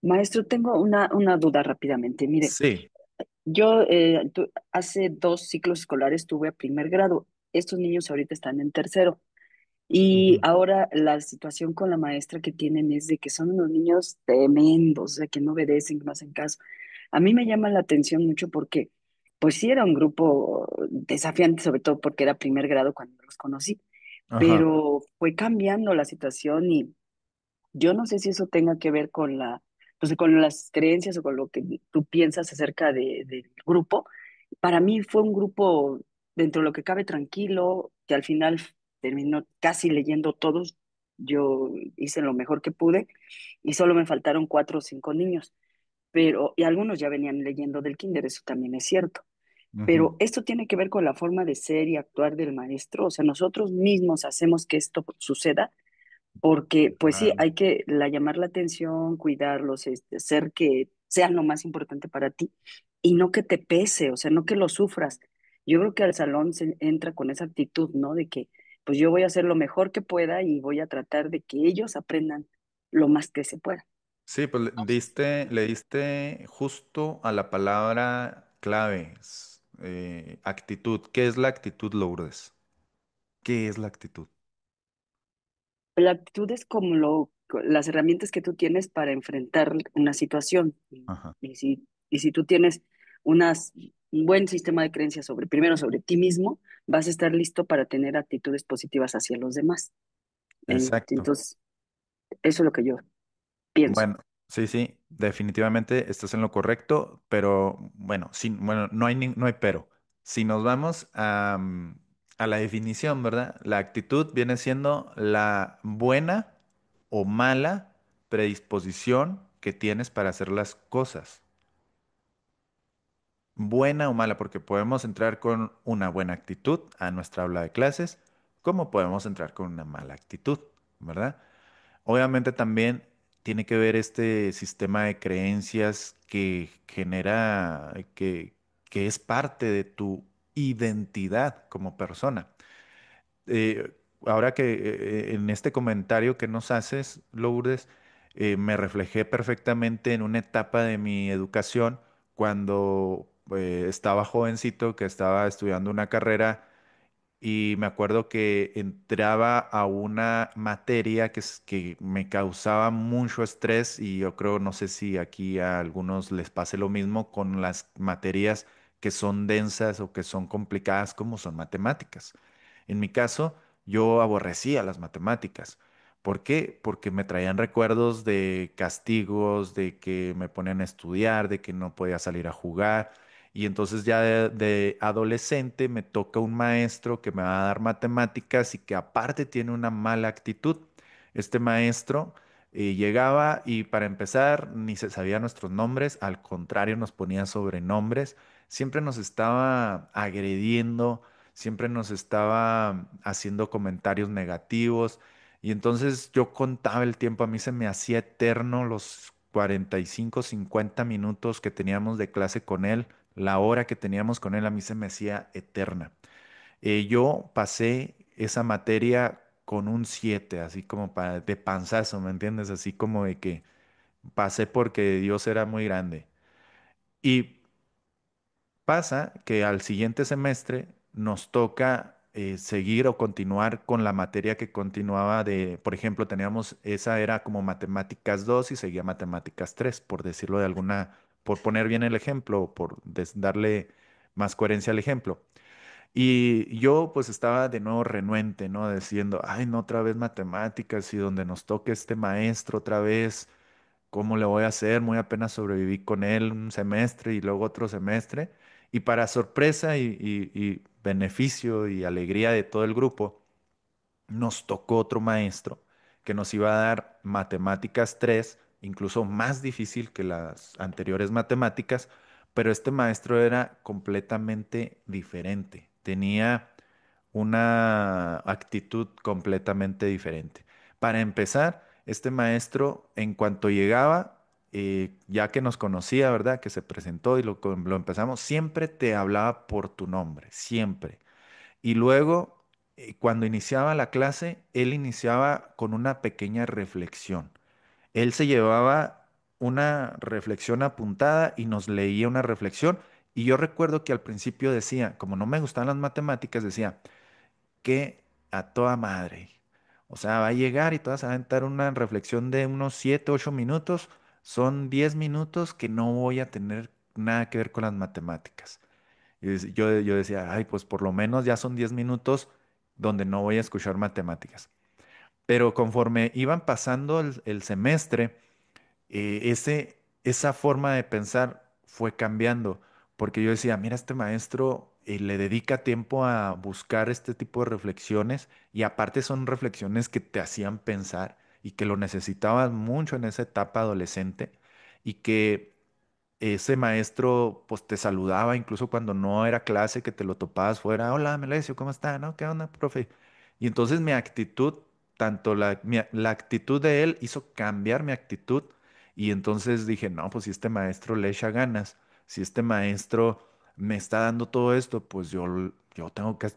Maestro, tengo una duda rápidamente. Mire, Sí. yo hace 2 ciclos escolares tuve a primer grado. Estos niños ahorita están en tercero. Y Ujú. ahora la situación con la maestra que tienen es de que son unos niños tremendos, de que no obedecen, que no hacen caso. A mí me llama la atención mucho porque, pues sí era un grupo desafiante, sobre todo porque era primer grado cuando los conocí, Ajá. pero fue cambiando la situación y yo no sé si eso tenga que ver con pues, con las creencias o con lo que tú piensas acerca del grupo. Para mí fue un grupo dentro de lo que cabe tranquilo, que al final terminó casi leyendo todos. Yo hice lo mejor que pude y solo me faltaron 4 o 5 niños, y algunos ya venían leyendo del kinder, eso también es cierto. Ujú. Pero esto tiene que ver con la forma de ser y actuar del maestro, o sea, nosotros mismos hacemos que esto suceda porque pues sí, Claro. hay que llamar la atención, cuidarlos, hacer que sean lo más importante para ti y no que te pese, o sea, no que lo sufras. Yo creo que al salón se entra con esa actitud, ¿no? De que pues yo voy a hacer lo mejor que pueda y voy a tratar de que ellos aprendan lo más que se pueda. Sí, pues le diste justo a la palabra clave, actitud. ¿Qué es la actitud, Lourdes? ¿Qué es la actitud? La actitud es como las herramientas que tú tienes para enfrentar una situación. Ajá. Y si tú tienes un buen sistema de creencias primero sobre ti mismo, vas a estar listo para tener actitudes positivas hacia los demás. Exacto. Entonces, eso es lo que yo pienso. Bueno, sí, sí, definitivamente estás en lo correcto, pero bueno, bueno, no hay pero. Si nos vamos a la definición, ¿verdad? La actitud viene siendo la buena o mala predisposición que tienes para hacer las cosas. Buena o mala, porque podemos entrar con una buena actitud a nuestra aula de clases, como podemos entrar con una mala actitud, ¿verdad? Obviamente también tiene que ver este sistema de creencias que genera, que es parte de tu identidad como persona. Eh, Ahora que en este comentario que nos haces, Lourdes, me reflejé perfectamente en una etapa de mi educación cuando estaba jovencito, que estaba estudiando una carrera y me acuerdo que entraba a una materia que me causaba mucho estrés y yo creo, no sé si aquí a algunos les pase lo mismo con las materias que son densas o que son complicadas como son matemáticas. En mi caso, yo aborrecía las matemáticas. ¿Por qué? Porque me traían recuerdos de castigos, de que me ponían a estudiar, de que no podía salir a jugar. Y entonces ya de adolescente me toca un maestro que me va a dar matemáticas y que aparte tiene una mala actitud. Este maestro llegaba y para empezar ni se sabía nuestros nombres, al contrario nos ponía sobrenombres, siempre nos estaba agrediendo, siempre nos estaba haciendo comentarios negativos y entonces yo contaba el tiempo, a mí se me hacía eterno los 45, 50 minutos que teníamos de clase con él. La hora que teníamos con él a mí se me hacía eterna. Yo pasé esa materia con un 7 así como de panzazo, ¿me entiendes? Así como de que pasé porque Dios era muy grande. Y pasa que al siguiente semestre nos toca seguir o continuar con la materia que continuaba por ejemplo, teníamos, esa era como matemáticas 2 y seguía matemáticas 3 por decirlo de alguna, por poner bien el ejemplo, por darle más coherencia al ejemplo. Y yo pues estaba de nuevo renuente, ¿no? Diciendo, ay, no, otra vez matemáticas y donde nos toque este maestro otra vez, ¿cómo le voy a hacer? Muy apenas sobreviví con él un semestre y luego otro semestre. Y para sorpresa y beneficio y alegría de todo el grupo, nos tocó otro maestro que nos iba a dar matemáticas 3 incluso más difícil que las anteriores matemáticas, pero este maestro era completamente diferente, tenía una actitud completamente diferente. Para empezar, este maestro, en cuanto llegaba, ya que nos conocía, ¿verdad? Que se presentó y lo empezamos, siempre te hablaba por tu nombre, siempre. Y luego, cuando iniciaba la clase, él iniciaba con una pequeña reflexión. Él se llevaba una reflexión apuntada y nos leía una reflexión. Y yo recuerdo que al principio decía, como no me gustaban las matemáticas, decía que a toda madre. O sea, va a llegar y te vas a aventar una reflexión de unos 7 8 minutos. Son 10 minutos que no voy a tener nada que ver con las matemáticas. Yo decía, ay, pues por lo menos ya son 10 minutos donde no voy a escuchar matemáticas. Pero conforme iban pasando el semestre, esa forma de pensar fue cambiando, porque yo decía, mira, este maestro le dedica tiempo a buscar este tipo de reflexiones y aparte son reflexiones que te hacían pensar y que lo necesitabas mucho en esa etapa adolescente y que ese maestro pues te saludaba incluso cuando no era clase, que te lo topabas fuera, hola Melesio, ¿cómo está? ¿No? ¿Qué onda, profe? Y entonces mi actitud, tanto la actitud de él hizo cambiar mi actitud y entonces dije, no, pues si este maestro le echa ganas, si este maestro me está dando todo esto, pues yo tengo que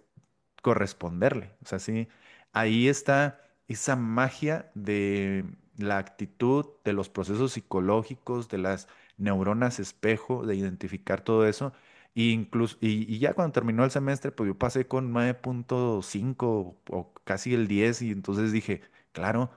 corresponderle. O sea, sí, ahí está esa magia de la actitud, de los procesos psicológicos, de las neuronas espejo, de identificar todo eso. Y ya cuando terminó el semestre, pues yo pasé con 9.5 o casi el 10 y entonces dije, claro,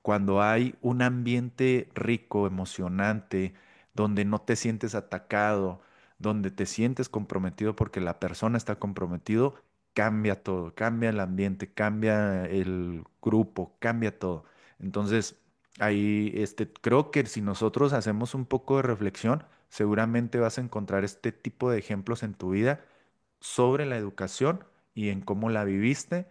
cuando hay un ambiente rico, emocionante, donde no te sientes atacado, donde te sientes comprometido porque la persona está comprometido, cambia todo, cambia el ambiente, cambia el grupo, cambia todo. Entonces, ahí creo que si nosotros hacemos un poco de reflexión, seguramente vas a encontrar este tipo de ejemplos en tu vida sobre la educación y en cómo la viviste,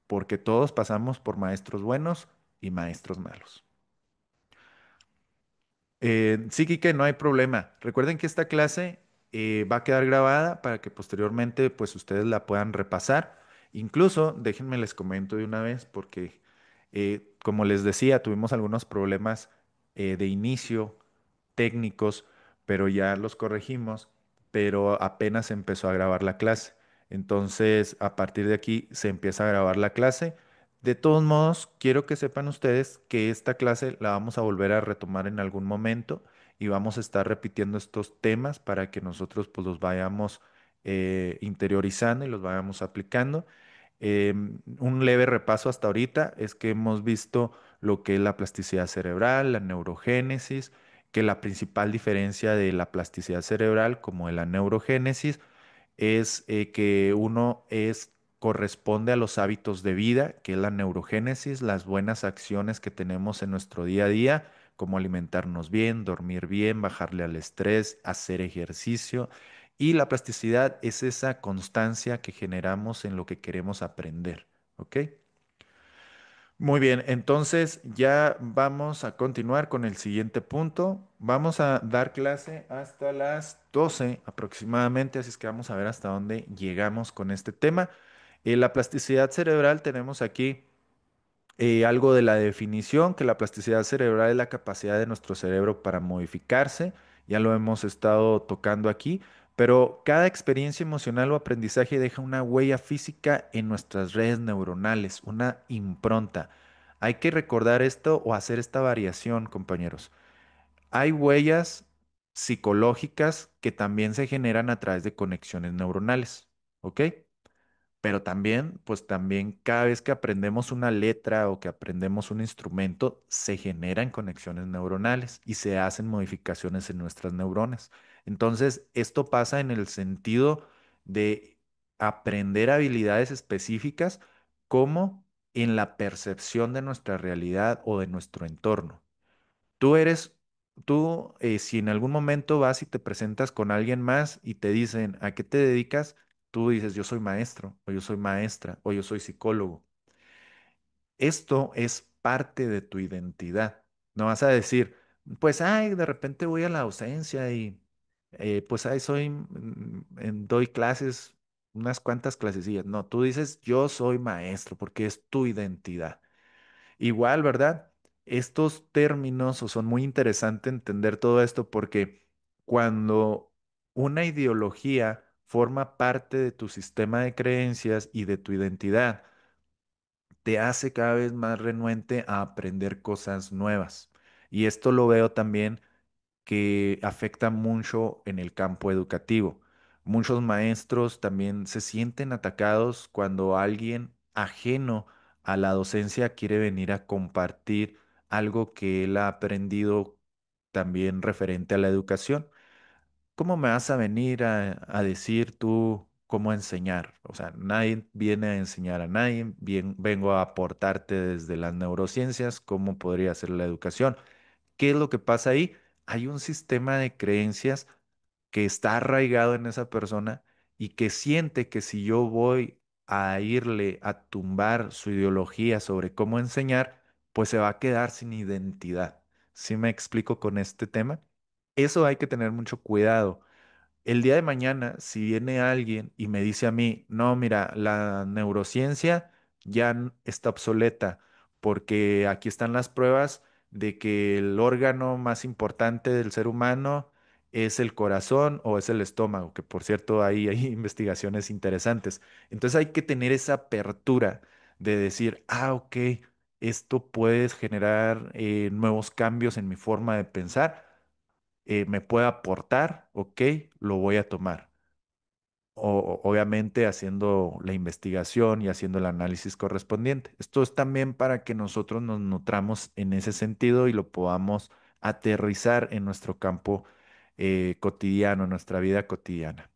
porque todos pasamos por maestros buenos y maestros malos. Sí, Quique, no hay problema. Recuerden que esta clase va a quedar grabada para que posteriormente pues ustedes la puedan repasar. Incluso, déjenme les comento de una vez porque como les decía, tuvimos algunos problemas de inicio técnicos, pero ya los corregimos, pero apenas empezó a grabar la clase. Entonces, a partir de aquí se empieza a grabar la clase. De todos modos, quiero que sepan ustedes que esta clase la vamos a volver a retomar en algún momento y vamos a estar repitiendo estos temas para que nosotros pues los vayamos interiorizando y los vayamos aplicando. Un leve repaso hasta ahorita es que hemos visto lo que es la plasticidad cerebral, la neurogénesis, que la principal diferencia de la plasticidad cerebral como de la neurogénesis es que uno corresponde a los hábitos de vida, que es la neurogénesis, las buenas acciones que tenemos en nuestro día a día, como alimentarnos bien, dormir bien, bajarle al estrés, hacer ejercicio. Y la plasticidad es esa constancia que generamos en lo que queremos aprender. ¿Ok? Muy bien, entonces ya vamos a continuar con el siguiente punto. Vamos a dar clase hasta las 12 aproximadamente, así es que vamos a ver hasta dónde llegamos con este tema. La plasticidad cerebral tenemos aquí algo de la definición, que la plasticidad cerebral es la capacidad de nuestro cerebro para modificarse, ya lo hemos estado tocando aquí, pero cada experiencia emocional o aprendizaje deja una huella física en nuestras redes neuronales, una impronta. Hay que recordar esto o hacer esta variación, compañeros. Hay huellas psicológicas que también se generan a través de conexiones neuronales, ¿ok? Pero también, pues también cada vez que aprendemos una letra o que aprendemos un instrumento, se generan conexiones neuronales y se hacen modificaciones en nuestras neuronas. Entonces, esto pasa en el sentido de aprender habilidades específicas como en la percepción de nuestra realidad o de nuestro entorno. Tú eres, si en algún momento vas y te presentas con alguien más y te dicen, ¿a qué te dedicas? Tú dices, yo soy maestro, o yo soy maestra, o yo soy psicólogo. Esto es parte de tu identidad. No vas a decir, pues, ay, de repente voy a la docencia y pues ahí soy, doy clases, unas cuantas clasecillas. No, tú dices, yo soy maestro, porque es tu identidad. Igual, ¿verdad? Estos términos o son muy interesante entender todo esto porque cuando una ideología forma parte de tu sistema de creencias y de tu identidad, te hace cada vez más renuente a aprender cosas nuevas. Y esto lo veo también que afecta mucho en el campo educativo. Muchos maestros también se sienten atacados cuando alguien ajeno a la docencia quiere venir a compartir algo que él ha aprendido también referente a la educación. ¿Cómo me vas a venir a decir tú cómo enseñar? O sea, nadie viene a enseñar a nadie, bien, vengo a aportarte desde las neurociencias cómo podría ser la educación. ¿Qué es lo que pasa ahí? Hay un sistema de creencias que está arraigado en esa persona y que siente que si yo voy a irle a tumbar su ideología sobre cómo enseñar, pues se va a quedar sin identidad. ¿Sí me explico con este tema? Eso hay que tener mucho cuidado. El día de mañana, si viene alguien y me dice a mí, no, mira, la neurociencia ya está obsoleta porque aquí están las pruebas de que el órgano más importante del ser humano es el corazón o es el estómago, que por cierto hay investigaciones interesantes. Entonces hay que tener esa apertura de decir, ah, ok, esto puede generar nuevos cambios en mi forma de pensar, me puede aportar, ok, lo voy a tomar. Obviamente haciendo la investigación y haciendo el análisis correspondiente. Esto es también para que nosotros nos nutramos en ese sentido y lo podamos aterrizar en nuestro campo cotidiano, en nuestra vida cotidiana.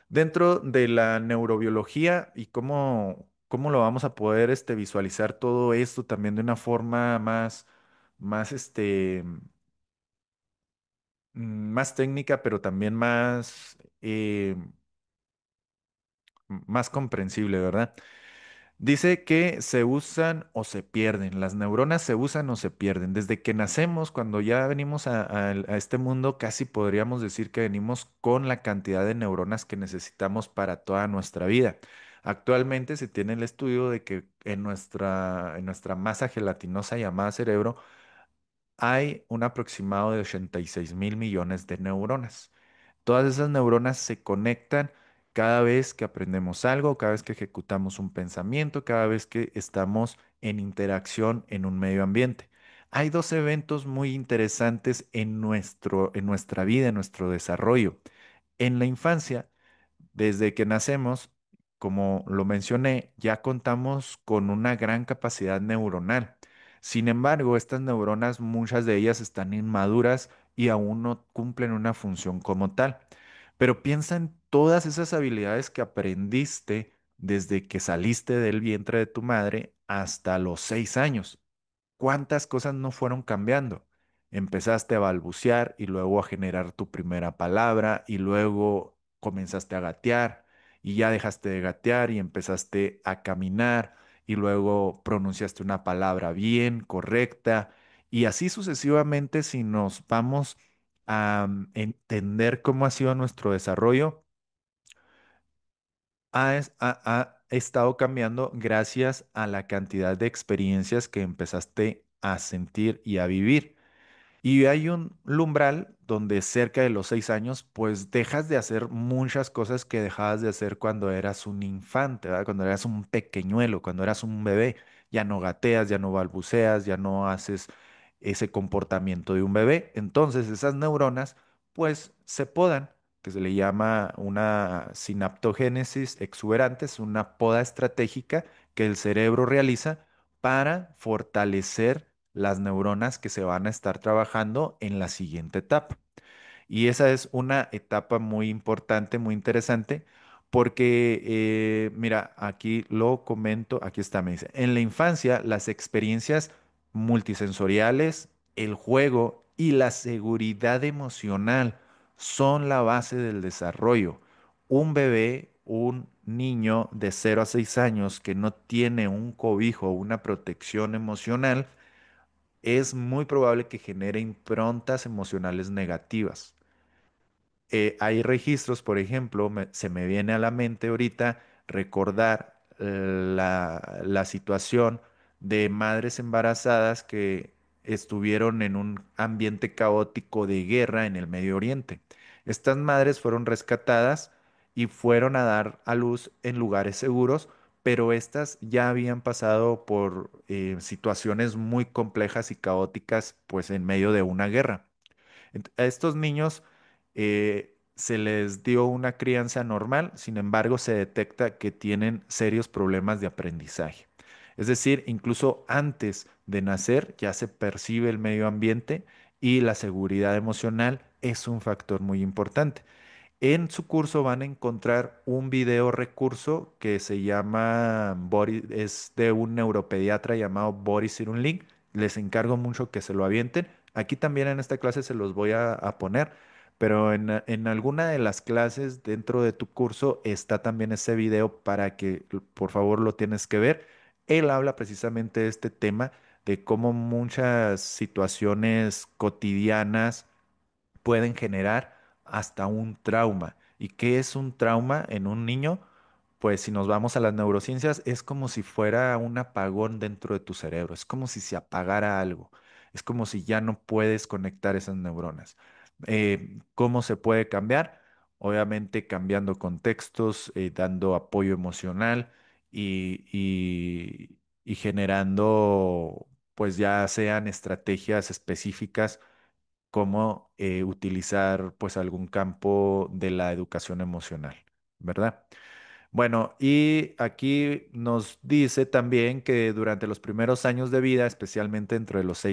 Dentro de la neurobiología y cómo lo vamos a poder visualizar todo esto también de una forma más técnica, pero también más comprensible, ¿verdad? Dice que se usan o se pierden. Las neuronas se usan o se pierden. Desde que nacemos, cuando ya venimos a este mundo, casi podríamos decir que venimos con la cantidad de neuronas que necesitamos para toda nuestra vida. Actualmente se tiene el estudio de que en nuestra masa gelatinosa llamada cerebro hay un aproximado de 86.000 millones de neuronas. Todas esas neuronas se conectan cada vez que aprendemos algo, cada vez que ejecutamos un pensamiento, cada vez que estamos en interacción en un medio ambiente. Hay dos eventos muy interesantes en nuestra vida, en nuestro desarrollo. En la infancia, desde que nacemos, como lo mencioné, ya contamos con una gran capacidad neuronal. Sin embargo, estas neuronas, muchas de ellas están inmaduras y aún no cumplen una función como tal. Pero piensa en todas esas habilidades que aprendiste desde que saliste del vientre de tu madre hasta los 6 años. ¿Cuántas cosas no fueron cambiando? Empezaste a balbucear y luego a generar tu primera palabra y luego comenzaste a gatear y ya dejaste de gatear y empezaste a caminar y luego pronunciaste una palabra bien, correcta y así sucesivamente si nos vamos a entender cómo ha sido nuestro desarrollo, ha estado cambiando gracias a la cantidad de experiencias que empezaste a sentir y a vivir. Y hay un umbral donde cerca de los 6 años, pues dejas de hacer muchas cosas que dejabas de hacer cuando eras un infante, ¿verdad? Cuando eras un pequeñuelo, cuando eras un bebé. Ya no gateas, ya no balbuceas, ya no haces ese comportamiento de un bebé. Entonces esas neuronas, pues se podan, que se le llama una sinaptogénesis exuberante, es una poda estratégica que el cerebro realiza para fortalecer las neuronas que se van a estar trabajando en la siguiente etapa. Y esa es una etapa muy importante, muy interesante, porque, mira, aquí lo comento, aquí está, me dice, en la infancia las experiencias multisensoriales, el juego y la seguridad emocional son la base del desarrollo. Un bebé, un niño de 0 a 6 años que no tiene un cobijo o una protección emocional, es muy probable que genere improntas emocionales negativas. Hay registros, por ejemplo, se me viene a la mente ahorita recordar la situación de madres embarazadas que estuvieron en un ambiente caótico de guerra en el Medio Oriente. Estas madres fueron rescatadas y fueron a dar a luz en lugares seguros, pero estas ya habían pasado por situaciones muy complejas y caóticas, pues en medio de una guerra. A estos niños se les dio una crianza normal, sin embargo, se detecta que tienen serios problemas de aprendizaje. Es decir, incluso antes de nacer ya se percibe el medio ambiente y la seguridad emocional es un factor muy importante. En su curso van a encontrar un video recurso que se llama es de un neuropediatra llamado Boris Cyrulnik. Les encargo mucho que se lo avienten. Aquí también en esta clase se los voy a poner, pero en alguna de las clases dentro de tu curso está también ese video para que por favor lo tienes que ver. Él habla precisamente de este tema, de cómo muchas situaciones cotidianas pueden generar hasta un trauma. ¿Y qué es un trauma en un niño? Pues si nos vamos a las neurociencias, es como si fuera un apagón dentro de tu cerebro, es como si se apagara algo, es como si ya no puedes conectar esas neuronas. ¿Cómo se puede cambiar? Obviamente cambiando contextos, dando apoyo emocional y generando, pues ya sean estrategias específicas cómo utilizar pues algún campo de la educación emocional, ¿verdad? Bueno, y aquí nos dice también que durante los primeros años de vida, especialmente dentro de los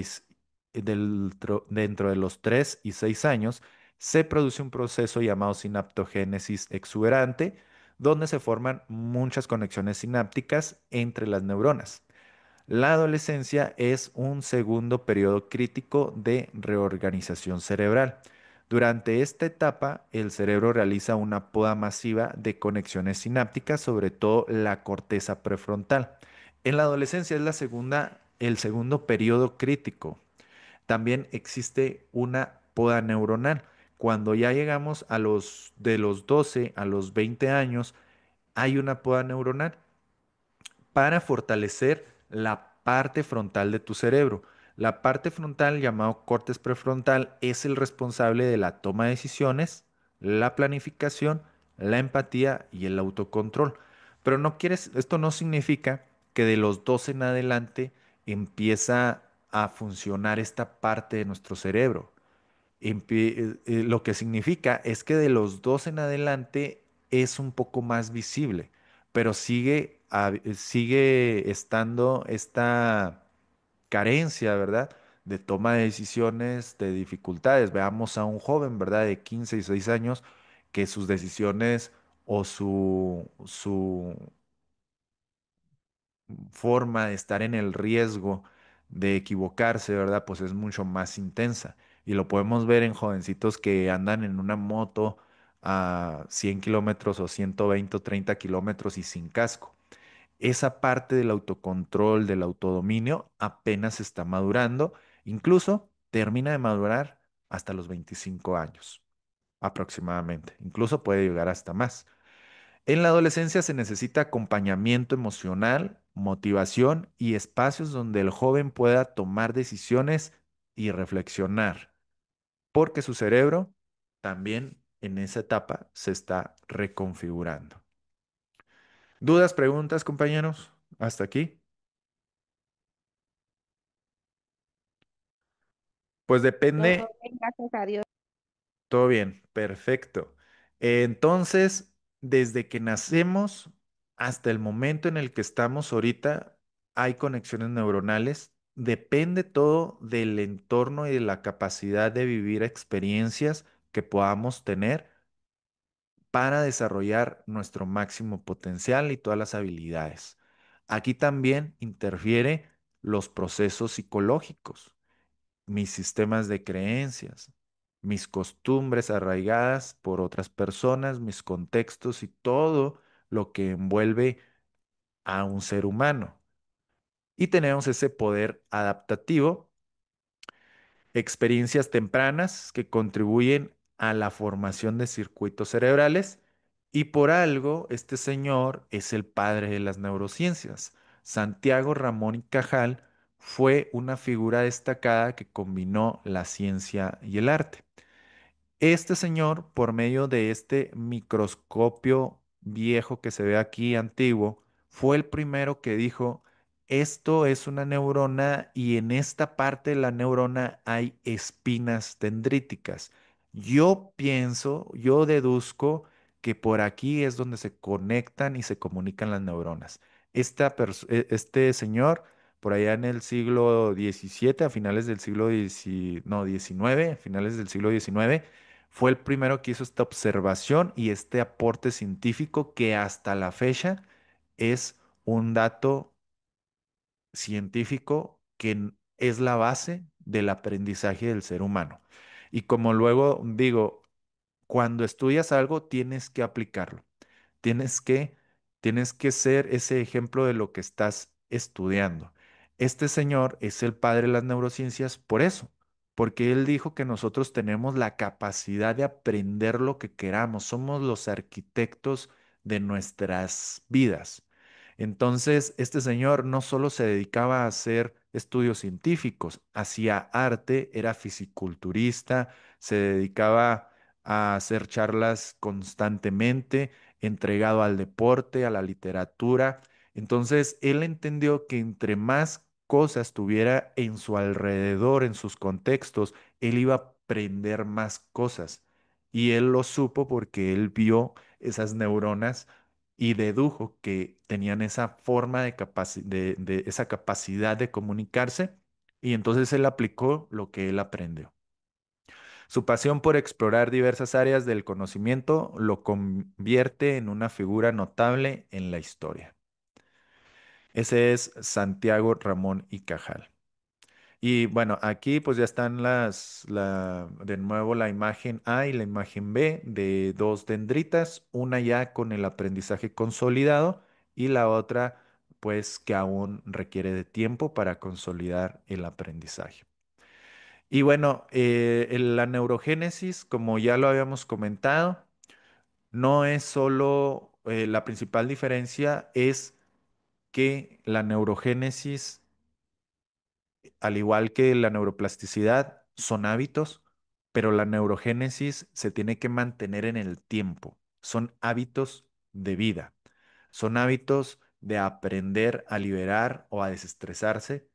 dentro de los 3 y 6 años, se produce un proceso llamado sinaptogénesis exuberante, donde se forman muchas conexiones sinápticas entre las neuronas. La adolescencia es un segundo periodo crítico de reorganización cerebral. Durante esta etapa, el cerebro realiza una poda masiva de conexiones sinápticas, sobre todo la corteza prefrontal. En la adolescencia es el segundo periodo crítico. También existe una poda neuronal. Cuando ya llegamos de los 12 a los 20 años, hay una poda neuronal para fortalecer la parte frontal de tu cerebro. La parte frontal, llamado córtex prefrontal, es el responsable de la toma de decisiones, la planificación, la empatía y el autocontrol. Pero esto no significa que de los 12 en adelante empieza a funcionar esta parte de nuestro cerebro. Lo que significa es que de los 12 en adelante es un poco más visible, pero sigue estando esta carencia, ¿verdad? De toma de decisiones, de dificultades. Veamos a un joven, ¿verdad? De 15 y 6 años que sus decisiones o su forma de estar en el riesgo de equivocarse, ¿verdad? Pues es mucho más intensa. Y lo podemos ver en jovencitos que andan en una moto a 100 kilómetros o 120 o 30 kilómetros y sin casco. Esa parte del autocontrol, del autodominio, apenas está madurando, incluso termina de madurar hasta los 25 años aproximadamente. Incluso puede llegar hasta más. En la adolescencia se necesita acompañamiento emocional, motivación y espacios donde el joven pueda tomar decisiones y reflexionar, porque su cerebro también en esa etapa se está reconfigurando. ¿Dudas, preguntas, compañeros? ¿Hasta aquí? Pues Todo depende. bien, gracias a Dios. Todo bien, perfecto. Entonces, desde que nacemos hasta el momento en el que estamos ahorita, hay conexiones neuronales. Depende todo del entorno y de la capacidad de vivir experiencias que podamos tener para desarrollar nuestro máximo potencial y todas las habilidades. Aquí también interfiere los procesos psicológicos, mis sistemas de creencias, mis costumbres arraigadas por otras personas, mis contextos y todo lo que envuelve a un ser humano. Y tenemos ese poder adaptativo, experiencias tempranas que contribuyen a la formación de circuitos cerebrales y por algo este señor es el padre de las neurociencias. Santiago Ramón y Cajal fue una figura destacada que combinó la ciencia y el arte. Este señor, por medio de este microscopio viejo que se ve aquí, antiguo, fue el primero que dijo esto es una neurona y en esta parte de la neurona hay espinas dendríticas. Yo pienso, yo deduzco que por aquí es donde se conectan y se comunican las neuronas. Este señor, por allá en el siglo XVII, a finales del siglo no, XIX, a finales del siglo XIX, fue el primero que hizo esta observación y este aporte científico que hasta la fecha es un dato científico que es la base del aprendizaje del ser humano. Y como luego digo, cuando estudias algo tienes que aplicarlo. Tienes que, tienes que ser ese ejemplo de lo que estás estudiando. Este señor es el padre de las neurociencias por eso, porque él dijo que nosotros tenemos la capacidad de aprender lo que queramos. Somos los arquitectos de nuestras vidas. Entonces, este señor no solo se dedicaba a hacer estudios científicos, hacía arte, era fisiculturista, se dedicaba a hacer charlas constantemente, entregado al deporte, a la literatura. Entonces, él entendió que entre más cosas tuviera en su alrededor, en sus contextos, él iba a aprender más cosas. Y él lo supo porque él vio esas neuronas y dedujo que tenían esa forma de esa capacidad de comunicarse y entonces él aplicó lo que él aprendió. Su pasión por explorar diversas áreas del conocimiento lo convierte en una figura notable en la historia. Ese es Santiago Ramón y Cajal. Y bueno, aquí pues ya están de nuevo la imagen A y la imagen B de dos dendritas, una ya con el aprendizaje consolidado y la otra pues que aún requiere de tiempo para consolidar el aprendizaje. Y bueno, la neurogénesis, como ya lo habíamos comentado, no es solo, la principal diferencia es que la neurogénesis al igual que la neuroplasticidad, son hábitos, pero la neurogénesis se tiene que mantener en el tiempo. Son hábitos de vida. Son hábitos de aprender a liberar o a desestresarse.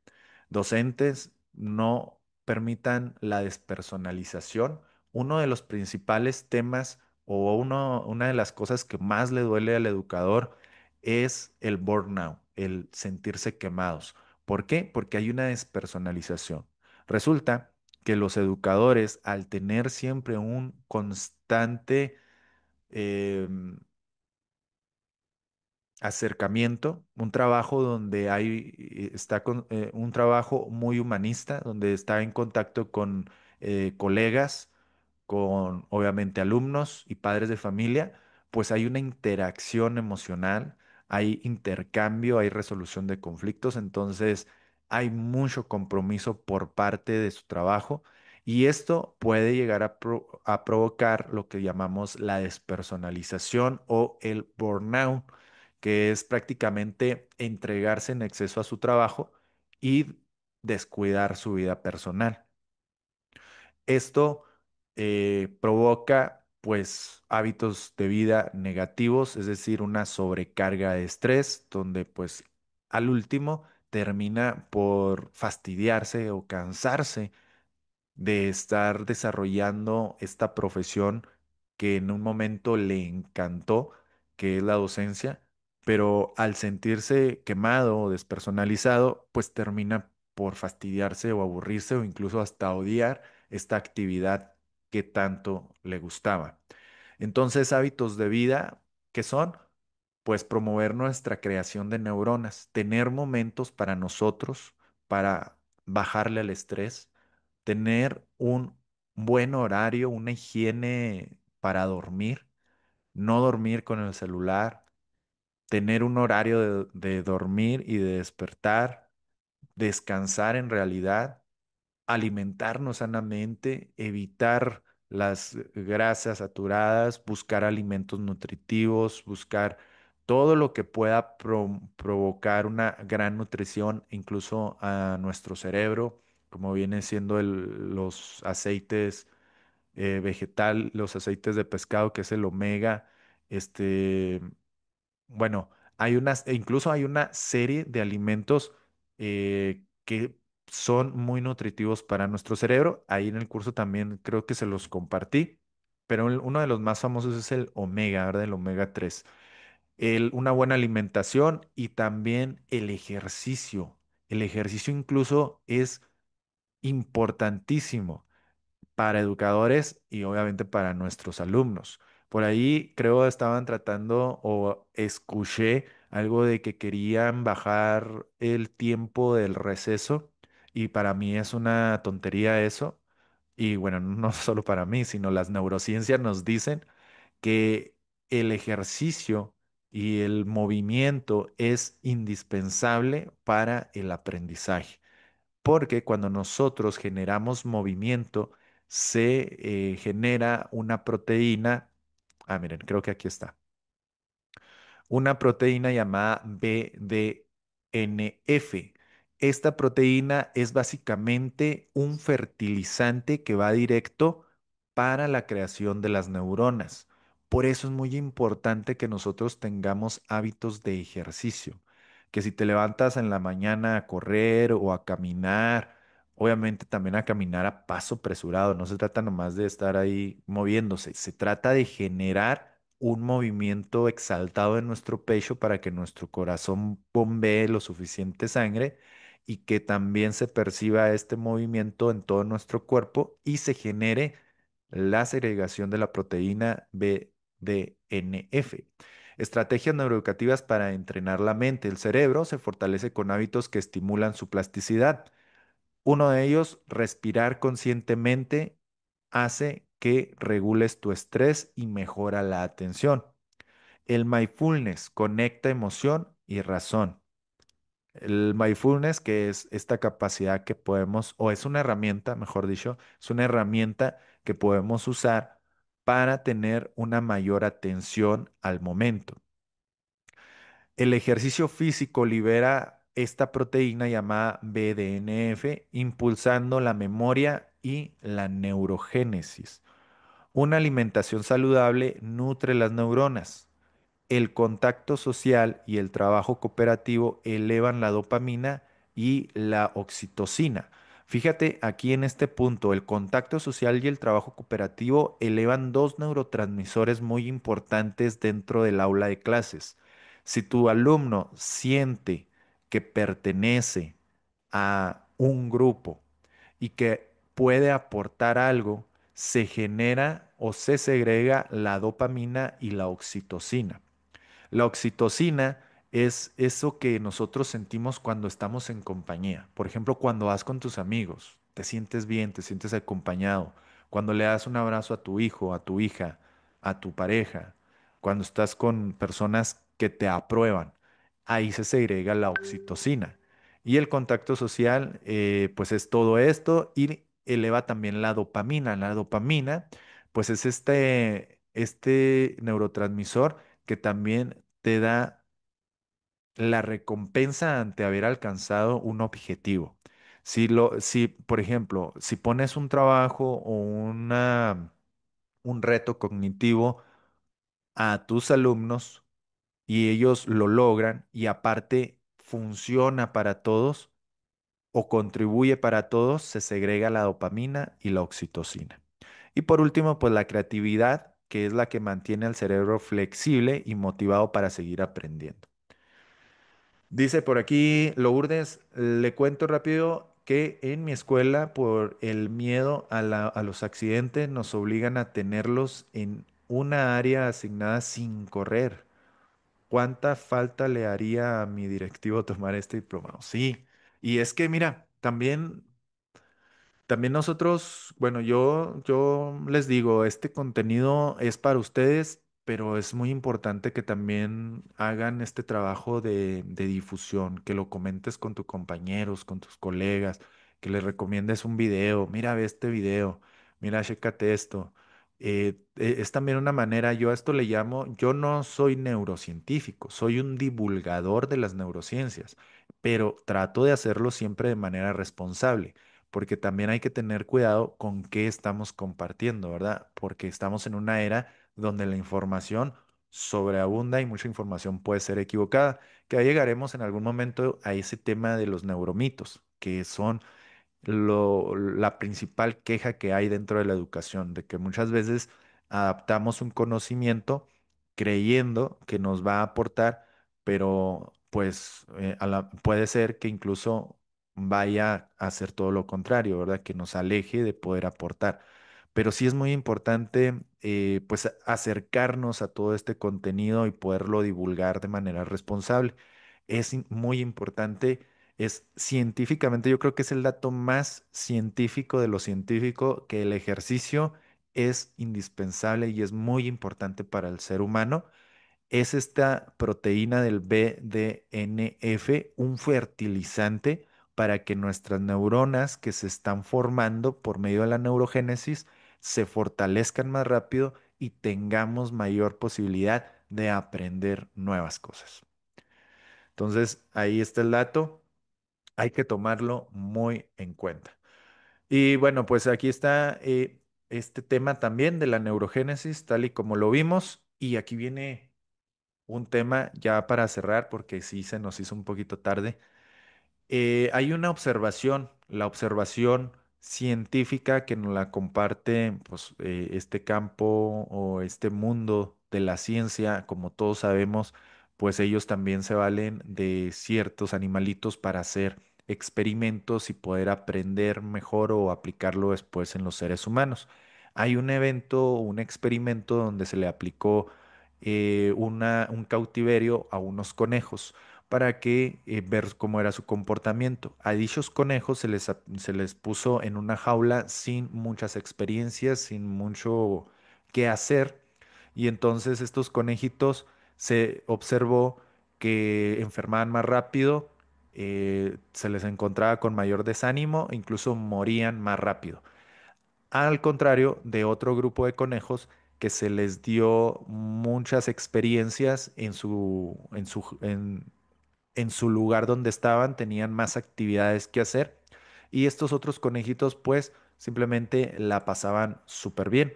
Docentes, no permitan la despersonalización. Uno de los principales temas o una de las cosas que más le duele al educador es el burnout, el sentirse quemados. ¿Por qué? Porque hay una despersonalización. Resulta que los educadores, al tener siempre un constante em, acercamiento, un trabajo donde un trabajo muy humanista, donde está en contacto con colegas, con obviamente alumnos y padres de familia, pues hay una interacción emocional, hay intercambio, hay resolución de conflictos, entonces hay mucho compromiso por parte de su trabajo y esto puede llegar a provocar lo que llamamos la despersonalización o el burnout, que es prácticamente entregarse en exceso a su trabajo y descuidar su vida personal. Esto provoca pues hábitos de vida negativos, es decir, una sobrecarga de estrés, donde pues al último termina por fastidiarse o cansarse de estar desarrollando esta profesión que en un momento le encantó, que es la docencia, pero al sentirse quemado o despersonalizado, pues termina por fastidiarse o aburrirse o incluso hasta odiar esta actividad que tanto le gustaba. Entonces, hábitos de vida, ¿qué son? Pues promover nuestra creación de neuronas, tener momentos para nosotros, para bajarle al estrés, tener un buen horario, una higiene para dormir, no dormir con el celular, tener un horario de dormir y de despertar, descansar en realidad, alimentarnos sanamente, evitar las grasas saturadas, buscar alimentos nutritivos, buscar todo lo que pueda provocar una gran nutrición incluso a nuestro cerebro, como viene siendo los aceites los aceites de pescado, que es el omega, este, bueno, incluso hay una serie de alimentos que son muy nutritivos para nuestro cerebro. Ahí en el curso también creo que se los compartí, pero uno de los más famosos es el omega, ¿verdad? El omega 3. Una buena alimentación y también el ejercicio. El ejercicio incluso es importantísimo para educadores y obviamente para nuestros alumnos. Por ahí creo estaban tratando o escuché algo de que querían bajar el tiempo del receso y para mí es una tontería eso. Y bueno, no solo para mí, sino las neurociencias nos dicen que el ejercicio y el movimiento es indispensable para el aprendizaje, porque cuando nosotros generamos movimiento, se genera una proteína. Ah, miren, creo que aquí está una proteína llamada BDNF. Esta proteína es básicamente un fertilizante que va directo para la creación de las neuronas. Por eso es muy importante que nosotros tengamos hábitos de ejercicio, que si te levantas en la mañana a correr o a caminar, obviamente también a caminar a paso apresurado, no se trata nomás de estar ahí moviéndose, se trata de generar un movimiento exaltado en nuestro pecho para que nuestro corazón bombee lo suficiente sangre y que también se perciba este movimiento en todo nuestro cuerpo y se genere la segregación de la proteína BDNF. Estrategias neuroeducativas para entrenar la mente. El cerebro se fortalece con hábitos que estimulan su plasticidad. Uno de ellos, respirar conscientemente, hace que regules tu estrés y mejora la atención. El mindfulness conecta emoción y razón. El mindfulness, que es esta capacidad que podemos, o es una herramienta, mejor dicho, es una herramienta que podemos usar para tener una mayor atención al momento. El ejercicio físico libera esta proteína llamada BDNF, impulsando la memoria y la neurogénesis. Una alimentación saludable nutre las neuronas. El contacto social y el trabajo cooperativo elevan la dopamina y la oxitocina. Fíjate aquí en este punto, el contacto social y el trabajo cooperativo elevan dos neurotransmisores muy importantes dentro del aula de clases. Si tu alumno siente que pertenece a un grupo y que puede aportar algo, se genera o se segrega la dopamina y la oxitocina. La oxitocina es eso que nosotros sentimos cuando estamos en compañía. Por ejemplo, cuando vas con tus amigos, te sientes bien, te sientes acompañado. Cuando le das un abrazo a tu hijo, a tu hija, a tu pareja, cuando estás con personas que te aprueban, ahí se segrega la oxitocina. Y el contacto social, pues es todo esto y eleva también la dopamina. La dopamina, pues es este neurotransmisor que también te da la recompensa ante haber alcanzado un objetivo. Si, por ejemplo, si pones un trabajo o un reto cognitivo a tus alumnos y ellos lo logran y aparte funciona para todos o contribuye para todos, se segrega la dopamina y la oxitocina. Y por último, pues la creatividad, que es la que mantiene al cerebro flexible y motivado para seguir aprendiendo. Dice por aquí Lourdes, le cuento rápido que en mi escuela, por el miedo a los accidentes, nos obligan a tenerlos en una área asignada sin correr. ¿Cuánta falta le haría a mi directivo tomar este diplomado? Sí, y es que mira, también nosotros, bueno, yo les digo, este contenido es para ustedes, pero es muy importante que también hagan este trabajo de difusión, que lo comentes con tus compañeros, con tus colegas, que les recomiendes un video, mira, ve este video, mira, chécate esto. Es también una manera, yo a esto le llamo, yo no soy neurocientífico, soy un divulgador de las neurociencias, pero trato de hacerlo siempre de manera responsable porque también hay que tener cuidado con qué estamos compartiendo, ¿verdad? Porque estamos en una era donde la información sobreabunda y mucha información puede ser equivocada, que ya llegaremos en algún momento a ese tema de los neuromitos, que son la principal queja que hay dentro de la educación, de que muchas veces adaptamos un conocimiento creyendo que nos va a aportar, pero pues puede ser que incluso vaya a hacer todo lo contrario, ¿verdad? Que nos aleje de poder aportar. Pero sí es muy importante pues acercarnos a todo este contenido y poderlo divulgar de manera responsable. Muy importante, es científicamente, yo creo que es el dato más científico de lo científico, que el ejercicio es indispensable y es muy importante para el ser humano. Es esta proteína del BDNF, un fertilizante para que nuestras neuronas que se están formando por medio de la neurogénesis se fortalezcan más rápido y tengamos mayor posibilidad de aprender nuevas cosas. Entonces, ahí está el dato, hay que tomarlo muy en cuenta. Y bueno, pues aquí está este tema también de la neurogénesis, tal y como lo vimos. Y aquí viene un tema ya para cerrar, porque sí se nos hizo un poquito tarde. Hay una observación, la observación científica que nos la comparte pues, este campo o este mundo de la ciencia. Como todos sabemos, pues ellos también se valen de ciertos animalitos para hacer experimentos y poder aprender mejor o aplicarlo después en los seres humanos. Hay un evento, un experimento donde se le aplicó un cautiverio a unos conejos para que ver cómo era su comportamiento. A dichos conejos se les puso en una jaula sin muchas experiencias, sin mucho que hacer, y entonces estos conejitos se observó que enfermaban más rápido, se les encontraba con mayor desánimo, e incluso morían más rápido. Al contrario de otro grupo de conejos que se les dio muchas experiencias en su lugar donde estaban, tenían más actividades que hacer, y estos otros conejitos pues simplemente la pasaban súper bien.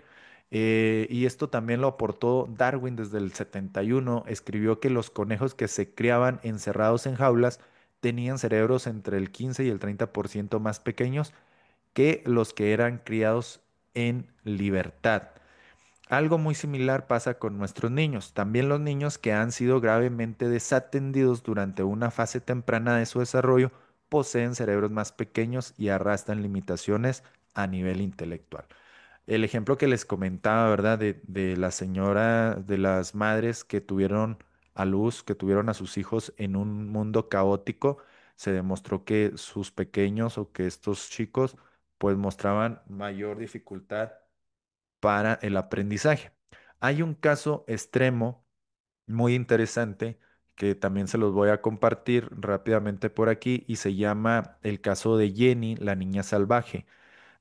Y esto también lo aportó Darwin desde el 71. Escribió que los conejos que se criaban encerrados en jaulas tenían cerebros entre el 15 y el 30% más pequeños que los que eran criados en libertad. Algo muy similar pasa con nuestros niños. También los niños que han sido gravemente desatendidos durante una fase temprana de su desarrollo poseen cerebros más pequeños y arrastran limitaciones a nivel intelectual. El ejemplo que les comentaba, ¿verdad? De la señora, de las madres que tuvieron a luz, que tuvieron a sus hijos en un mundo caótico, se demostró que sus pequeños o que estos chicos pues mostraban mayor dificultad para el aprendizaje. Hay un caso extremo muy interesante que también se los voy a compartir rápidamente por aquí, y se llama el caso de Jenny, la niña salvaje.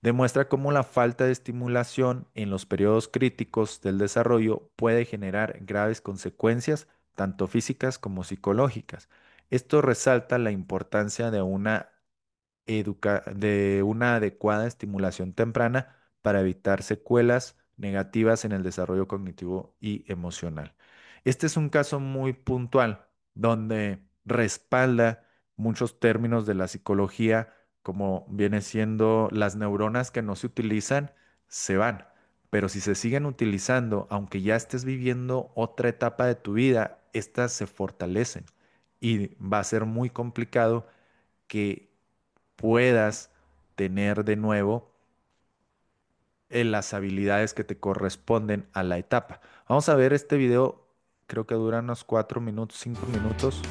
Demuestra cómo la falta de estimulación en los periodos críticos del desarrollo puede generar graves consecuencias, tanto físicas como psicológicas. Esto resalta la importancia de una adecuada estimulación temprana para evitar secuelas negativas en el desarrollo cognitivo y emocional. Este es un caso muy puntual donde respalda muchos términos de la psicología, como viene siendo las neuronas que no se utilizan, se van. Pero si se siguen utilizando, aunque ya estés viviendo otra etapa de tu vida, estas se fortalecen y va a ser muy complicado que puedas tener de nuevo las habilidades que te corresponden a la etapa. Vamos a ver este video, creo que dura unos 4 minutos, 5 minutos.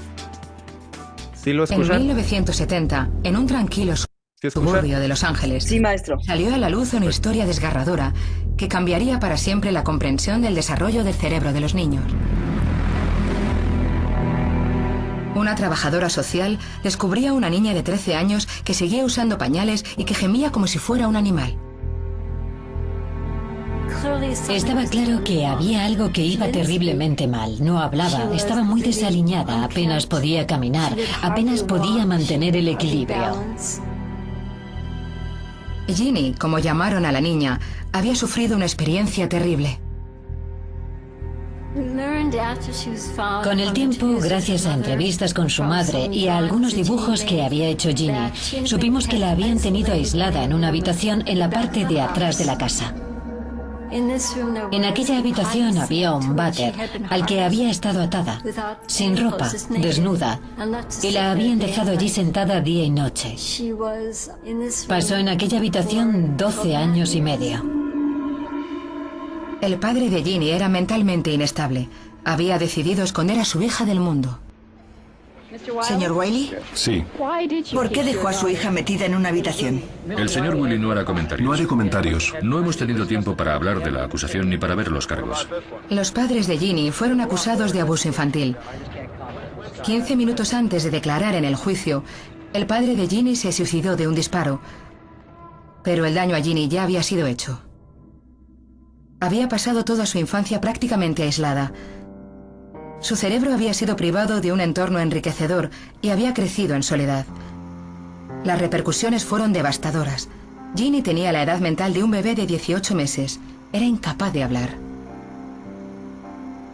¿Sí lo En escuchan? 1970, en un tranquilo ¿Sí escuchan? suburbio de Los Ángeles, Sí, maestro. salió a la luz una Perfecto. historia desgarradora que cambiaría para siempre la comprensión del desarrollo del cerebro de los niños. Una trabajadora social descubría a una niña de 13 años que seguía usando pañales y que gemía como si fuera un animal. Estaba claro que había algo que iba terriblemente mal. No hablaba, estaba muy desaliñada, apenas podía caminar, apenas podía mantener el equilibrio. Ginny, como llamaron a la niña, había sufrido una experiencia terrible. Con el tiempo, gracias a entrevistas con su madre y a algunos dibujos que había hecho Ginny, supimos que la habían tenido aislada en una habitación en la parte de atrás de la casa. En aquella habitación había un váter al que había estado atada, sin ropa, desnuda, y la habían dejado allí sentada día y noche. Pasó en aquella habitación 12 años y medio. El padre de Ginny era mentalmente inestable. Había decidido esconder a su hija del mundo. Señor Wiley, Sí. ¿por qué dejó a su hija metida en una habitación? El señor Willy no hará comentarios. No haré comentarios. No hemos tenido tiempo para hablar de la acusación ni para ver los cargos. Los padres de Ginny fueron acusados de abuso infantil. 15 minutos antes de declarar en el juicio, el padre de Ginny se suicidó de un disparo. Pero el daño a Ginny ya había sido hecho. Había pasado toda su infancia prácticamente aislada. Su cerebro había sido privado de un entorno enriquecedor y había crecido en soledad. Las repercusiones fueron devastadoras. Ginny tenía la edad mental de un bebé de 18 meses. Era incapaz de hablar.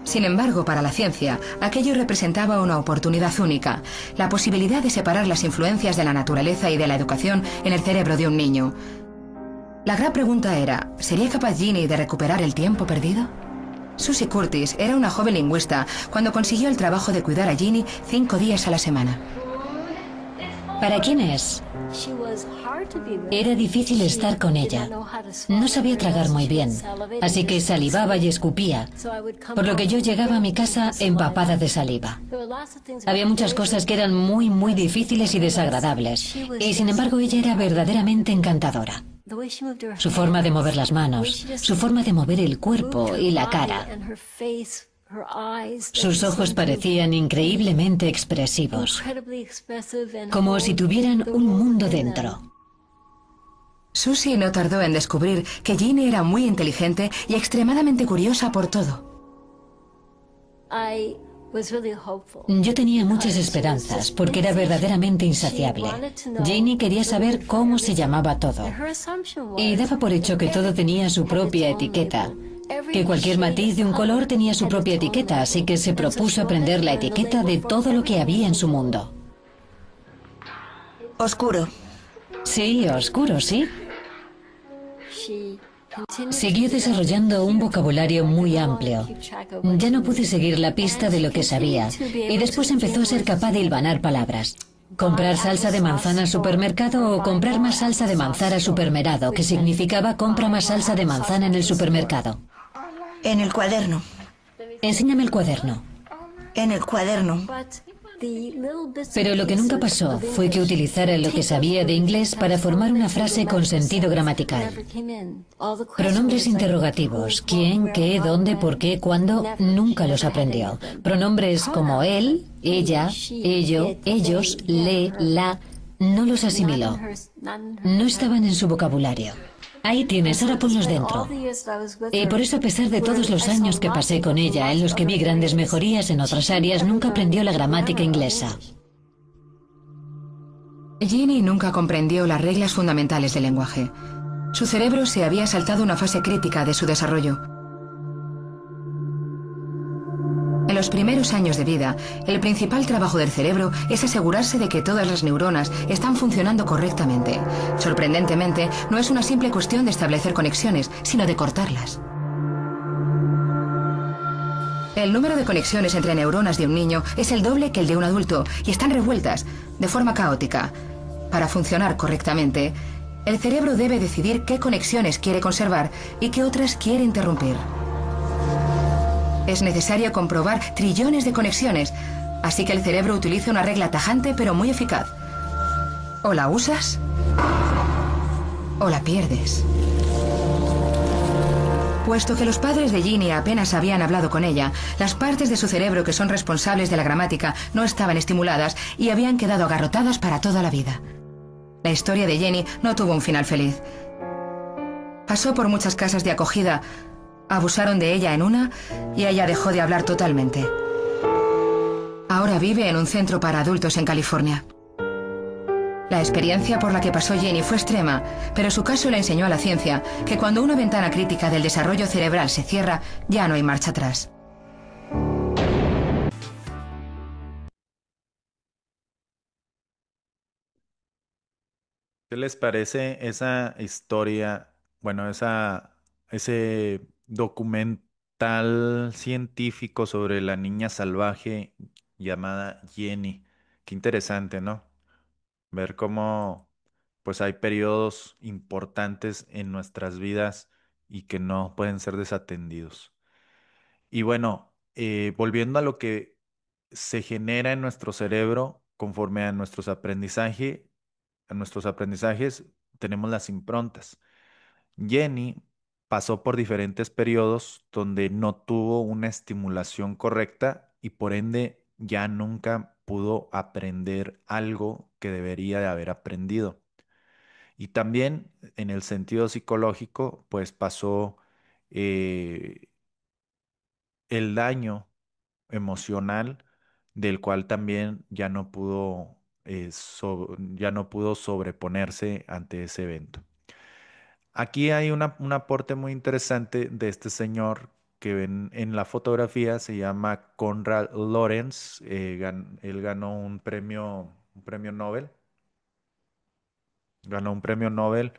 Sin embargo, para la ciencia, aquello representaba una oportunidad única, la posibilidad de separar las influencias de la naturaleza y de la educación en el cerebro de un niño. La gran pregunta era, ¿sería capaz Ginny de recuperar el tiempo perdido? Susie Curtis era una joven lingüista cuando consiguió el trabajo de cuidar a Ginny 5 días a la semana. ¿Para quién es? Era difícil estar con ella. No sabía tragar muy bien, así que salivaba y escupía, por lo que yo llegaba a mi casa empapada de saliva. Había muchas cosas que eran muy difíciles y desagradables, y sin embargo ella era verdaderamente encantadora. Su forma de mover las manos, su forma de mover el cuerpo y la cara. Sus ojos parecían increíblemente expresivos, como si tuvieran un mundo dentro. Susie no tardó en descubrir que Ginny era muy inteligente y extremadamente curiosa por todo. Yo tenía muchas esperanzas porque era verdaderamente insaciable. Ginny quería saber cómo se llamaba todo y daba por hecho que todo tenía su propia etiqueta, que cualquier matiz de un color tenía su propia etiqueta, así que se propuso aprender la etiqueta de todo lo que había en su mundo. Oscuro. Sí, oscuro, sí. Siguió desarrollando un vocabulario muy amplio. Ya no pude seguir la pista de lo que sabía y después empezó a ser capaz de hilvanar palabras. Comprar salsa de manzana al supermercado o comprar más salsa de manzana al supermercado, que significaba compra más salsa de manzana en el supermercado. En el cuaderno. Enséñame el cuaderno. En el cuaderno. Pero lo que nunca pasó fue que utilizara lo que sabía de inglés para formar una frase con sentido gramatical. Pronombres interrogativos, quién, qué, dónde, por qué, cuándo, nunca los aprendió. Pronombres como él, ella, ello, ellos, le, la, no los asimiló. No estaban en su vocabulario. Ahí tienes, ahora ponlos dentro. Y por eso, a pesar de todos los años que pasé con ella, en los que vi grandes mejorías en otras áreas, nunca aprendió la gramática inglesa. Ginny nunca comprendió las reglas fundamentales del lenguaje. Su cerebro se había saltado una fase crítica de su desarrollo. En los primeros años de vida, el principal trabajo del cerebro es asegurarse de que todas las neuronas están funcionando correctamente. Sorprendentemente, no es una simple cuestión de establecer conexiones, sino de cortarlas. El número de conexiones entre neuronas de un niño es el doble que el de un adulto y están revueltas, de forma caótica. Para funcionar correctamente, el cerebro debe decidir qué conexiones quiere conservar y qué otras quiere interrumpir. Es necesario comprobar trillones de conexiones, así que el cerebro utiliza una regla tajante pero muy eficaz. O la usas, o la pierdes. Puesto que los padres de Ginny apenas habían hablado con ella, las partes de su cerebro que son responsables de la gramática no estaban estimuladas y habían quedado agarrotadas para toda la vida. La historia de Jenny no tuvo un final feliz. Pasó por muchas casas de acogida. Abusaron de ella en una y ella dejó de hablar totalmente. Ahora vive en un centro para adultos en California. La experiencia por la que pasó Jenny fue extrema, pero su caso le enseñó a la ciencia que cuando una ventana crítica del desarrollo cerebral se cierra, ya no hay marcha atrás. ¿Qué les parece esa historia, bueno, ese documental científico sobre la niña salvaje llamada Jenny? Qué interesante, ¿no? Ver cómo pues hay periodos importantes en nuestras vidas y que no pueden ser desatendidos. Y bueno, volviendo a lo que se genera en nuestro cerebro conforme a nuestros aprendizajes, tenemos las improntas. Jenny pasó por diferentes periodos donde no tuvo una estimulación correcta y por ende ya nunca pudo aprender algo que debería de haber aprendido. Y también en el sentido psicológico, pues pasó eh, el daño emocional del cual también ya no pudo sobreponerse ante ese evento. Aquí hay un aporte muy interesante de este señor que ven en la fotografía, se llama Konrad Lorenz. Él un premio Nobel, ganó un premio Nobel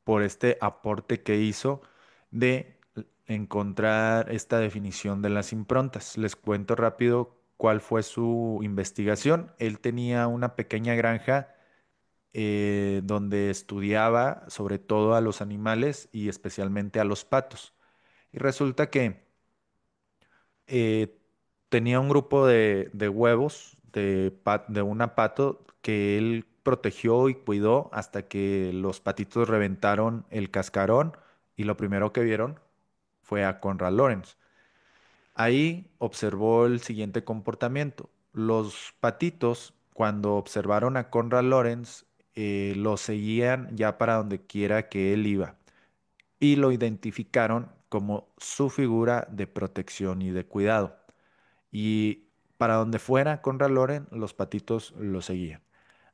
por este aporte que hizo de encontrar esta definición de las improntas. Les cuento rápido cuál fue su investigación. Él tenía una pequeña granja donde estudiaba sobre todo a los animales y especialmente a los patos. Y resulta que eh, tenía un grupo de huevos de una pato que él protegió y cuidó hasta que los patitos reventaron el cascarón y lo primero que vieron fue a Conrad Lorenz. Ahí observó el siguiente comportamiento. Los patitos, cuando observaron a Conrad Lorenz, lo seguían ya para donde quiera que él iba y lo identificaron como su figura de protección y de cuidado. Y para donde fuera Conrad Lorenz, los patitos lo seguían.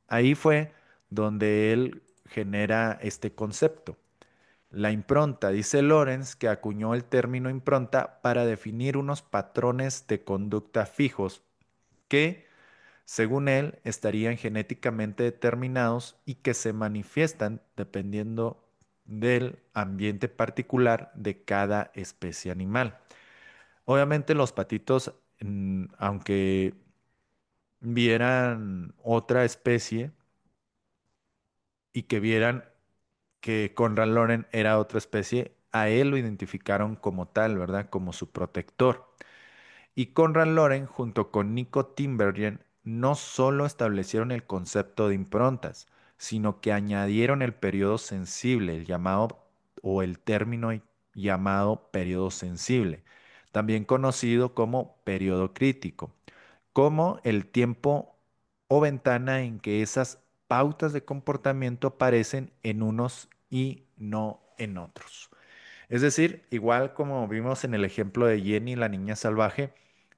Ahí fue donde él genera este concepto. La impronta, dice Lorenz, que acuñó el término impronta para definir unos patrones de conducta fijos que, según él, estarían genéticamente determinados y que se manifiestan dependiendo del ambiente particular de cada especie animal. Obviamente los patitos, aunque vieran otra especie y que vieran que Conrad Loren era otra especie, a él lo identificaron como tal, ¿verdad? Como su protector. Y Conrad Loren, junto con Nico Timbergen, no solo establecieron el concepto de improntas, sino que añadieron el periodo sensible, el llamado o el término llamado periodo sensible, también conocido como periodo crítico, como el tiempo o ventana en que esas pautas de comportamiento aparecen en unos y no en otros. Es decir, igual como vimos en el ejemplo de Jenny, la niña salvaje,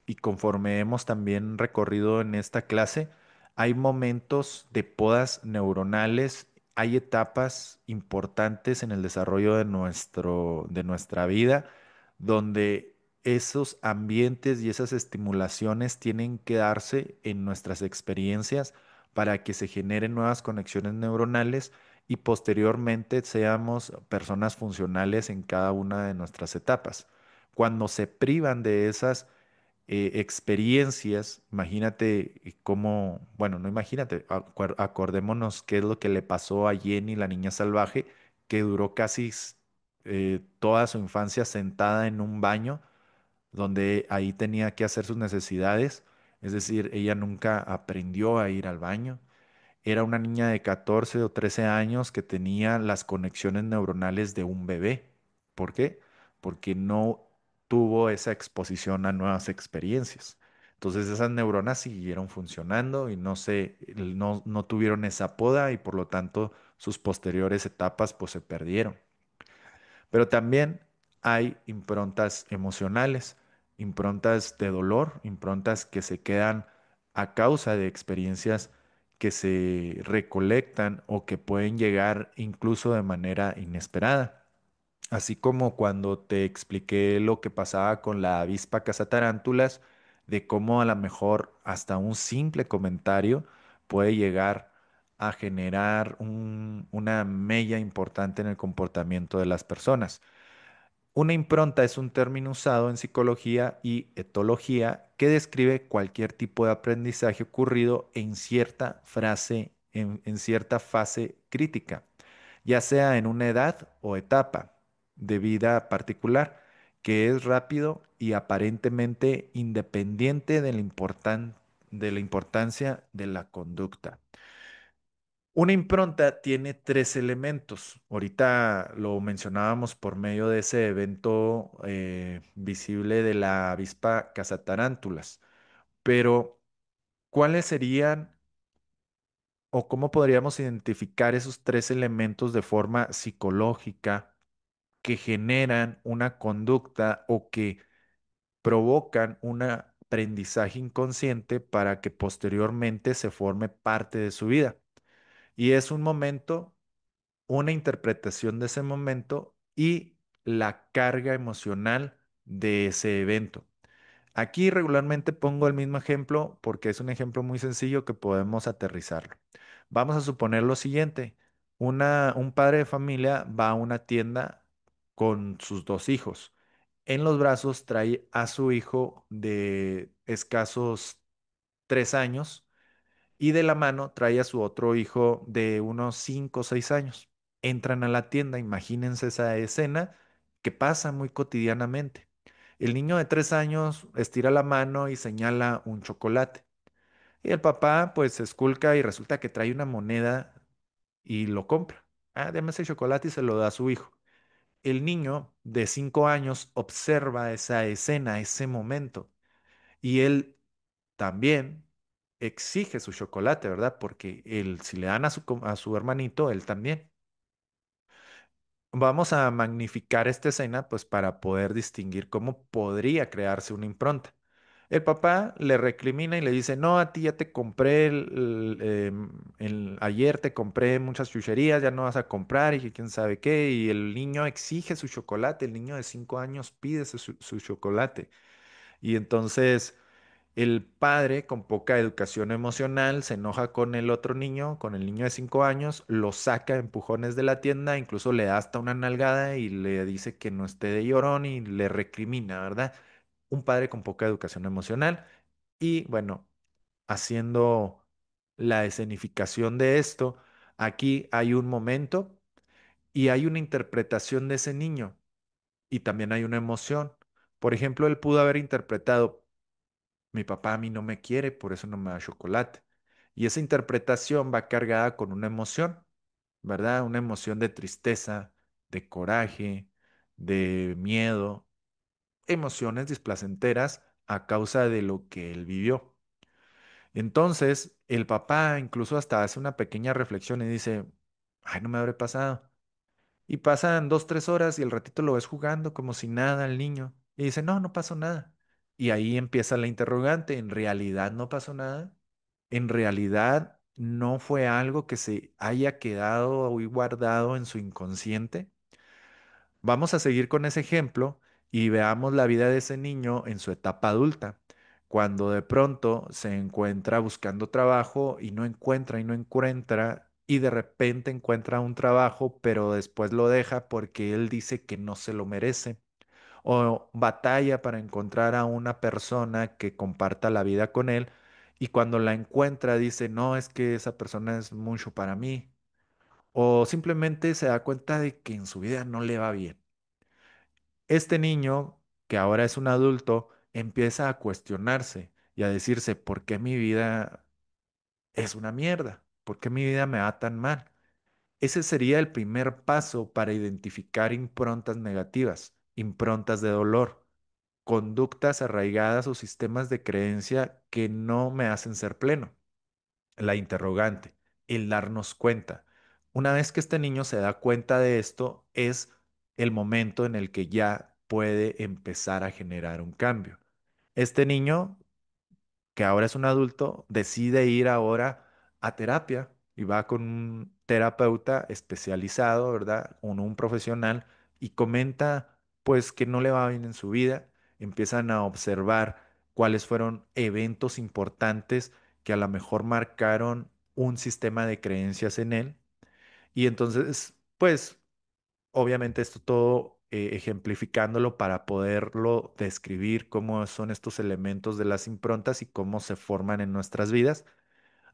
y conforme hemos también recorrido en esta clase, hay momentos de podas neuronales, hay etapas importantes en el desarrollo de nuestra vida, donde esos ambientes y esas estimulaciones tienen que darse en nuestras experiencias para que se generen nuevas conexiones neuronales y posteriormente seamos personas funcionales en cada una de nuestras etapas. Cuando se privan de esas experiencias, imagínate cómo, bueno, no imagínate, acordémonos qué es lo que le pasó a Jenny, la niña salvaje, que duró casi toda su infancia sentada en un baño, donde ahí tenía que hacer sus necesidades, es decir, ella nunca aprendió a ir al baño. Era una niña de 14 o 13 años que tenía las conexiones neuronales de un bebé. ¿Por qué? Porque no tuvo esa exposición a nuevas experiencias. Entonces esas neuronas siguieron funcionando y no tuvieron esa poda y por lo tanto sus posteriores etapas pues se perdieron. Pero también hay improntas emocionales, improntas de dolor, improntas que se quedan a causa de experiencias que se recolectan o que pueden llegar incluso de manera inesperada. Así como cuando te expliqué lo que pasaba con la avispa cazatarántulas, de cómo a lo mejor hasta un simple comentario puede llegar a generar una mella importante en el comportamiento de las personas. Una impronta es un término usado en psicología y etología que describe cualquier tipo de aprendizaje ocurrido en cierta frase, en cierta fase crítica, ya sea en una edad o etapa de vida particular, que es rápido y aparentemente independiente de de la importancia de la conducta. Una impronta tiene tres elementos. Ahorita lo mencionábamos por medio de ese evento visible de la avispa cazatarántulas. Pero, ¿cuáles serían o cómo podríamos identificar esos tres elementos de forma psicológica que generan una conducta o que provocan un aprendizaje inconsciente para que posteriormente se forme parte de su vida? Y es un momento, una interpretación de ese momento y la carga emocional de ese evento. Aquí regularmente pongo el mismo ejemplo porque es un ejemplo muy sencillo que podemos aterrizarlo. Vamos a suponer lo siguiente. Un padre de familia va a una tienda con sus dos hijos. En los brazos trae a su hijo de escasos 3 años y de la mano trae a su otro hijo de unos 5 o 6 años. Entran a la tienda, imagínense esa escena que pasa muy cotidianamente. El niño de 3 años estira la mano y señala un chocolate. Y el papá pues se esculca y resulta que trae una moneda y lo compra. Ah, deme ese chocolate y se lo da a su hijo. El niño de 5 años observa esa escena, ese momento, y él también exige su chocolate, ¿verdad? Porque él, si le dan a a su hermanito, él también. Vamos a magnificar esta escena, pues para poder distinguir cómo podría crearse una impronta. El papá le recrimina y le dice, no, a ti ya te compré, ayer te compré muchas chucherías, ya no vas a comprar y que quién sabe qué. Y el niño exige su chocolate, el niño de 5 años pide su chocolate. Y entonces el padre, con poca educación emocional, se enoja con el otro niño, con el niño de 5 años, lo saca a empujones de la tienda, incluso le da hasta una nalgada y le dice que no esté de llorón y le recrimina, ¿verdad? Un padre con poca educación emocional. Y bueno, haciendo la escenificación de esto, aquí hay un momento y hay una interpretación de ese niño y también hay una emoción. Por ejemplo, él pudo haber interpretado: mi papá a mí no me quiere, por eso no me da chocolate. Y esa interpretación va cargada con una emoción, ¿verdad? Una emoción de tristeza, de coraje, de miedo, emociones displacenteras a causa de lo que él vivió. Entonces, el papá incluso hasta hace una pequeña reflexión y dice, ay, no me habré pasado. Y pasan 2, 3 horas y el ratito lo ves jugando como si nada al niño. Y dice, no, no pasó nada. Y ahí empieza la interrogante. ¿En realidad no pasó nada? ¿En realidad no fue algo que se haya quedado ahí guardado en su inconsciente? Vamos a seguir con ese ejemplo y veamos la vida de ese niño en su etapa adulta, cuando de pronto se encuentra buscando trabajo y no encuentra y no encuentra y de repente encuentra un trabajo, pero después lo deja porque él dice que no se lo merece o batalla para encontrar a una persona que comparta la vida con él y cuando la encuentra dice, no, es que esa persona es mucho para mí o simplemente se da cuenta de que en su vida no le va bien. Este niño, que ahora es un adulto, empieza a cuestionarse y a decirse, ¿por qué mi vida es una mierda? ¿Por qué mi vida me va tan mal? Ese sería el primer paso para identificar improntas negativas, improntas de dolor, conductas arraigadas o sistemas de creencia que no me hacen ser pleno. La interrogante, el darnos cuenta. Una vez que este niño se da cuenta de esto, es el momento en el que ya puede empezar a generar un cambio. Este niño, que ahora es un adulto, decide ir ahora a terapia y va con un terapeuta especializado, ¿verdad? Un profesional y comenta pues que no le va bien en su vida. Empiezan a observar cuáles fueron eventos importantes que a lo mejor marcaron un sistema de creencias en él. Y entonces, pues, obviamente esto todo ejemplificándolo para poderlo describir cómo son estos elementos de las improntas y cómo se forman en nuestras vidas.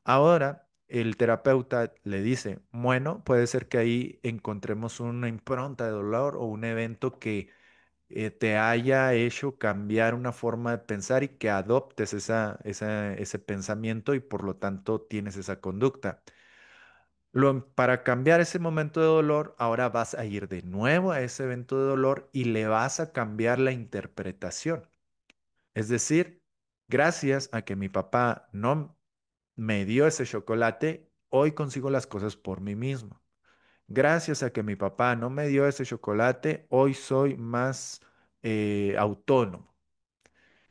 Ahora, el terapeuta le dice, bueno, puede ser que ahí encontremos una impronta de dolor o un evento que te haya hecho cambiar una forma de pensar y que adoptes ese pensamiento y por lo tanto tienes esa conducta. Para cambiar ese momento de dolor, ahora vas a ir de nuevo a ese evento de dolor y le vas a cambiar la interpretación. Es decir, gracias a que mi papá no me dio ese chocolate, hoy consigo las cosas por mí mismo. Gracias a que mi papá no me dio ese chocolate, hoy soy más autónomo.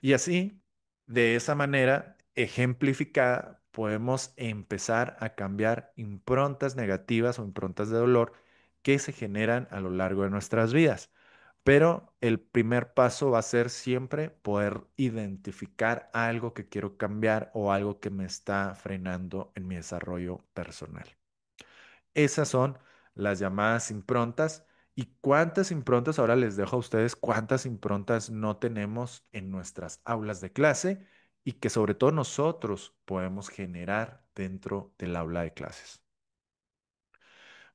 Y así, de esa manera ejemplificada, podemos empezar a cambiar improntas negativas o improntas de dolor que se generan a lo largo de nuestras vidas. Pero el primer paso va a ser siempre poder identificar algo que quiero cambiar o algo que me está frenando en mi desarrollo personal. Esas son las llamadas improntas. ¿Y cuántas improntas? Ahora les dejo a ustedes cuántas improntas no tenemos en nuestras aulas de clase y que sobre todo nosotros podemos generar dentro del aula de clases.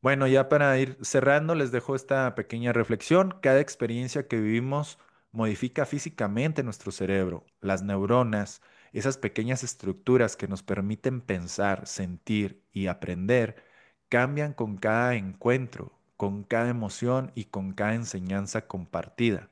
Bueno, ya para ir cerrando, les dejo esta pequeña reflexión. Cada experiencia que vivimos modifica físicamente nuestro cerebro, las neuronas, esas pequeñas estructuras que nos permiten pensar, sentir y aprender, cambian con cada encuentro, con cada emoción y con cada enseñanza compartida.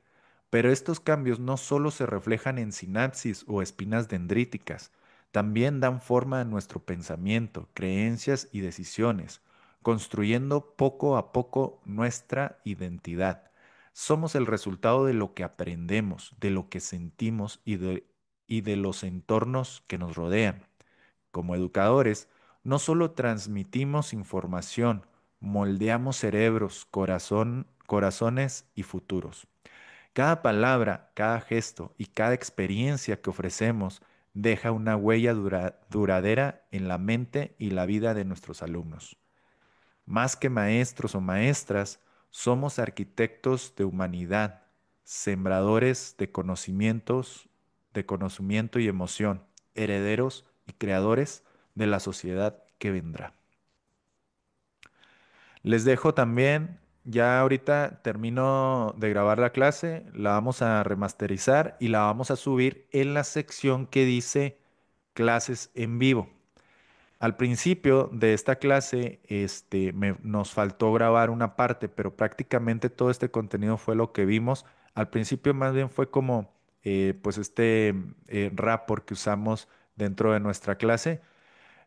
Pero estos cambios no solo se reflejan en sinapsis o espinas dendríticas, también dan forma a nuestro pensamiento, creencias y decisiones construyendo poco a poco nuestra identidad. Somos el resultado de lo que aprendemos, de lo que sentimos y de los entornos que nos rodean. Como educadores, no solo transmitimos información, moldeamos cerebros, corazones y futuros. Cada palabra, cada gesto y cada experiencia que ofrecemos deja una huella duradera en la mente y la vida de nuestros alumnos. Más que maestros o maestras, somos arquitectos de humanidad, sembradores de conocimiento y emoción, herederos y creadores de la sociedad que vendrá. Les dejo también, ya ahorita termino de grabar la clase, la vamos a remasterizar y la vamos a subir en la sección que dice clases en vivo. Al principio de esta clase, nos faltó grabar una parte, pero prácticamente todo este contenido fue lo que vimos. Al principio más bien fue como, pues rapport que usamos dentro de nuestra clase.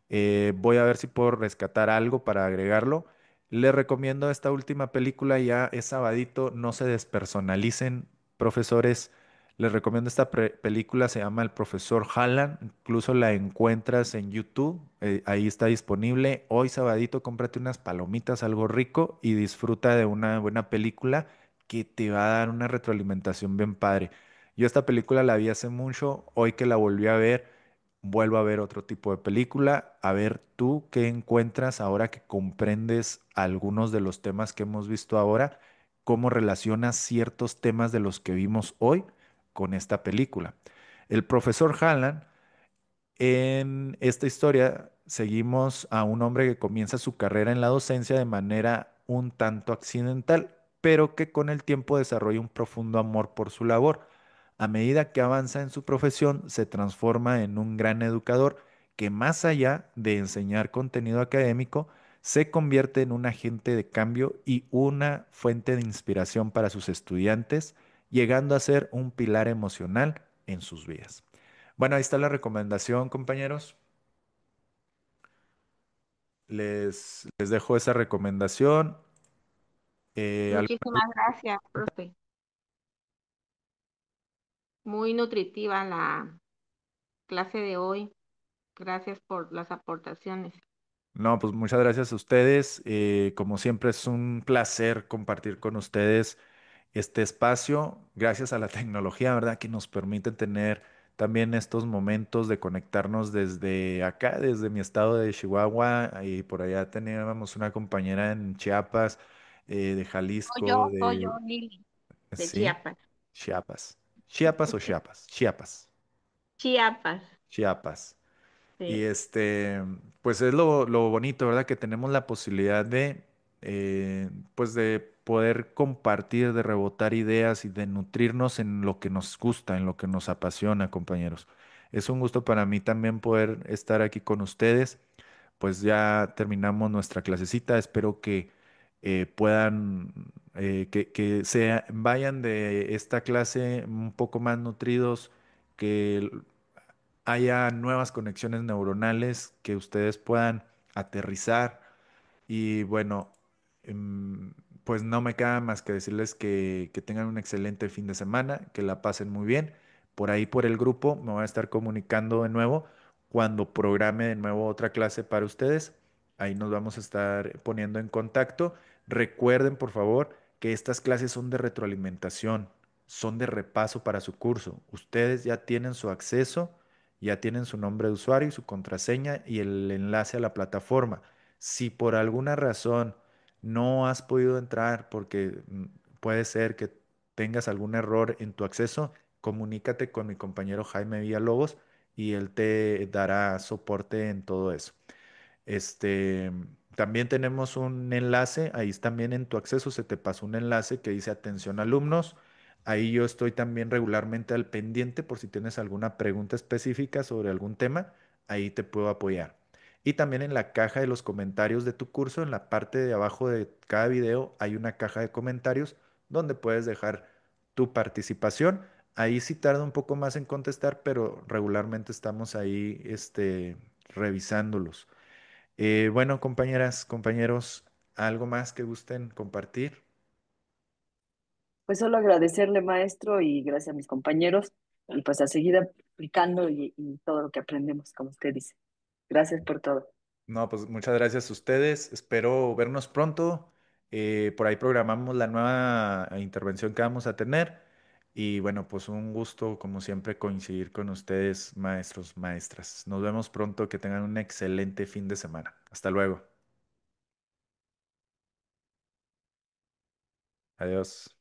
Voy a ver si puedo rescatar algo para agregarlo. Les recomiendo esta última película, ya es sabadito, no se despersonalicen, profesores. Les recomiendo esta película, se llama El Profesor Hallan, incluso la encuentras en YouTube, ahí está disponible. Hoy sabadito, cómprate unas palomitas, algo rico y disfruta de una buena película que te va a dar una retroalimentación bien padre. Yo esta película la vi hace mucho, hoy que la volví a ver vuelvo a ver otro tipo de película, a ver tú qué encuentras ahora que comprendes algunos de los temas que hemos visto ahora, cómo relacionas ciertos temas de los que vimos hoy con esta película. El profesor Hallan, en esta historia seguimos a un hombre que comienza su carrera en la docencia de manera un tanto accidental, pero que con el tiempo desarrolla un profundo amor por su labor. A medida que avanza en su profesión, se transforma en un gran educador que más allá de enseñar contenido académico, se convierte en un agente de cambio y una fuente de inspiración para sus estudiantes, llegando a ser un pilar emocional en sus vidas. Bueno, ahí está la recomendación, compañeros. Les dejo esa recomendación. Muchísimas gracias, profe. Muy nutritiva la clase de hoy. Gracias por las aportaciones. No, pues muchas gracias a ustedes. Como siempre es un placer compartir con ustedes este espacio. Gracias a la tecnología, ¿verdad? Que nos permite tener también estos momentos de conectarnos desde acá, desde mi estado de Chihuahua, y por allá teníamos una compañera en Chiapas, de Jalisco, Soy yo, Lili, de sí, Chiapas. Chiapas. ¿Chiapas o Chiapas? Chiapas. Chiapas, Chiapas. Y sí. pues es lo bonito, ¿verdad? Que tenemos la posibilidad pues de poder compartir, de rebotar ideas y de nutrirnos en lo que nos gusta, en lo que nos apasiona, compañeros. Es un gusto para mí también poder estar aquí con ustedes. Pues ya terminamos nuestra clasecita. Espero que puedan, que se vayan de esta clase un poco más nutridos, que haya nuevas conexiones neuronales, que ustedes puedan aterrizar y bueno, em, pues no me queda más que decirles que tengan un excelente fin de semana, que la pasen muy bien. Por ahí, por el grupo, me voy a estar comunicando de nuevo cuando programe de nuevo otra clase para ustedes. Ahí nos vamos a estar poniendo en contacto. Recuerden, por favor, que estas clases son de retroalimentación, son de repaso para su curso. Ustedes ya tienen su acceso, ya tienen su nombre de usuario y su contraseña y el enlace a la plataforma. Si por alguna razón no has podido entrar porque puede ser que tengas algún error en tu acceso, comunícate con mi compañero Jaime Villalobos y él te dará soporte en todo eso. Este, también tenemos un enlace, ahí también en tu acceso se te pasó un enlace que dice atención alumnos. Ahí yo estoy también regularmente al pendiente por si tienes alguna pregunta específica sobre algún tema, ahí te puedo apoyar. Y también en la caja de los comentarios de tu curso, en la parte de abajo de cada video, hay una caja de comentarios donde puedes dejar tu participación. Ahí sí tarda un poco más en contestar, pero regularmente estamos ahí, revisándolos. Bueno, compañeras, compañeros, ¿algo más que gusten compartir? Pues solo agradecerle, maestro, y gracias a mis compañeros, y pues a seguir aplicando y todo lo que aprendemos, como usted dice. Gracias por todo. No, pues muchas gracias a ustedes. Espero vernos pronto. Por ahí programamos la nueva intervención que vamos a tener. Y bueno, pues un gusto, como siempre, coincidir con ustedes, maestros, maestras. Nos vemos pronto. Que tengan un excelente fin de semana. Hasta luego. Adiós.